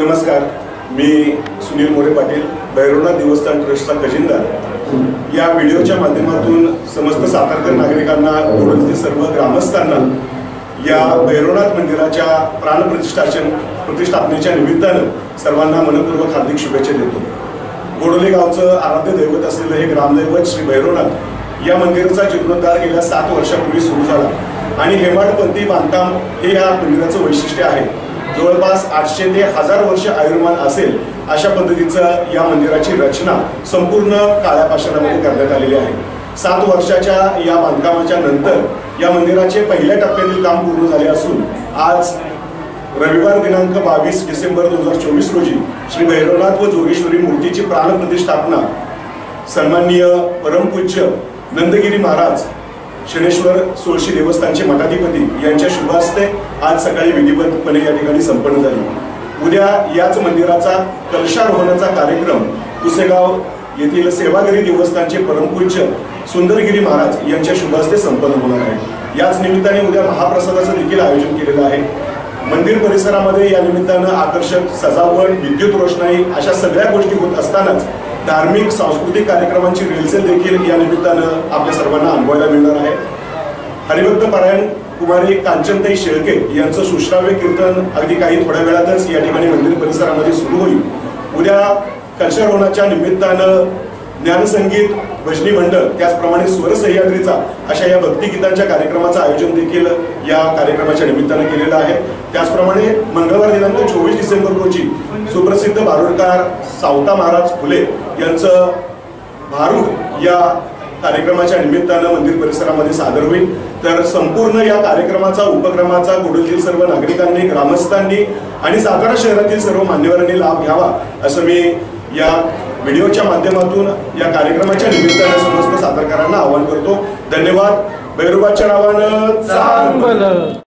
नमस्कार, मी सुनील मोरे पाटील, भैरवनाथ देवस्थान ट्रस्टचा खजिनदार। या व्हिडिओच्या माध्यमातून समस्त सातारकर नागरिकांना, गोडोलीतील सर्व ग्रामस्थांना या भैरवनाथ मंदिराच्या प्रतिष्ठापनेच्या निमित्तानं सर्वांना मनपूर्वक हार्दिक शुभेच्छा देतो। गोडोली गावचं आराध्य दैवत असलेलं हे ग्रामदैवत श्री भैरवनाथ या मंदिराचा जीर्णोद्धार गेल्या 7 वर्षापूर्वी सुरू झाला आणि हेमाडपंथी बांधकाम हे या मंदिराचं वैशिष्ट्य आहे। जवळपास 800 ते 1000 वर्ष आयुर्मान असेल अशा पद्धतीचं या मंदिराची रचना संपूर्ण काळ्या पाषाणामध्ये करण्यात आलेली आहे। 7 वर्षाच्या या बांधकामाच्या नंतर या मंदिराचे पहिल्या टप्प्यातील काम पूर्ण झाले असून आज रविवार दिनांक 22 डिसेंबर 2024 रोजी श्री भैरवनाथ व जोगेश्वरी मूर्तीची प्राणप्रतिष्ठापना सन्माननीय परमपूज्य नंदगिरी महाराज शनेश्वर सोळशी देवस्थानचे मठाधिपती यांच्या शुभ हस्ते आज सकाळी विधिवतपणे या ठिकाणी संपन्न झाली। उद्या याच मंदिराचा कलशारोहणाचा कार्यक्रम पुसेगाव येथील सेवागिरी देवस्थानचे परमपूज्य सुंदरगिरी महाराज यांच्या शुभ हस्ते संपन्न होणार आहे। याच निमित्ताने उद्या महाप्रसादाचं देखील आयोजन केलेलं आहे। मंदिर परिसरामध्ये या निमित्तानं आकर्षक सजावट, विद्युत रोषणाई अशा सगळ्या गोष्टी होत असतानाच धार्मिक सांस्कृतिक कार्यक्रमांची रेलचेल देखील या निमित्तानं आपल्या सर्वांना अनुभवायला मिळणार आहे। हरिभक्त पारायण कुमारी कांचनताई शेळके यांचं सुश्राव्य कीर्तन अगदी काही थोड्या वेळातच या ठिकाणी मंदिर परिसरामध्ये सुरू होईल। उद्या कलशारोहणाच्या निमित्तानं ज्ञानसंगीत, भजनी मंडळ, त्याचप्रमाणे स्वर सह्याद्रीचा अशा या भक्तिगीतांच्या कार्यक्रमाचं आयोजन देखील या कार्यक्रमाच्या निमित्तानं केलेलं आहे। त्याचप्रमाणे मंगळवार दिनांक 24 डिसेंबर रोजी सुप्रसिद्ध भारुडकार सावता महाराज फुले यांचं भारूड या कार्यक्रमाच्या निमित्तानं मंदिर परिसरामध्ये सादर होईल। तर संपूर्ण या कार्यक्रमाचा उपक्रमाचा गोडोलीतील सर्व नागरिकांनी, ग्रामस्थांनी आणि सातारा शहरातील सर्व मान्यवरांनी लाभ घ्यावा असं मी या व्हिडिओच्या माध्यमातून या कार्यक्रमाच्या निमित्तानं समस्त सातारकरांना आवाहन करतो। धन्यवाद। भैरोबाच्या नावानं चांगलं।